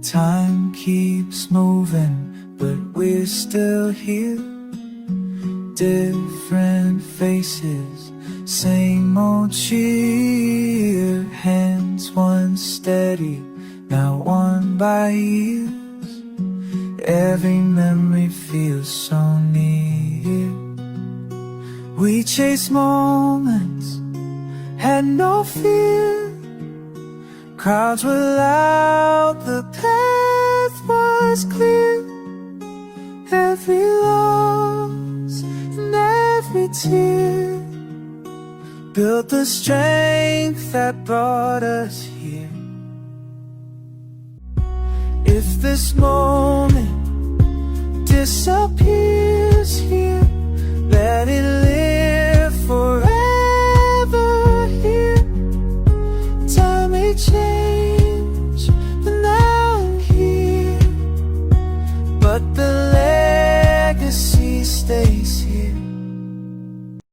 Time keeps moving, but we're still here. Different faces, same old cheer. Hands once steady, now worn by years. Every memory feels so near. We chased moments, had no fear. Crowds were loud, the path was clear. Every loss and every tear built the strength that brought us here. If this moment disappears here, let it live forever here. Time may change, but now I'm here. But the legacy stays here.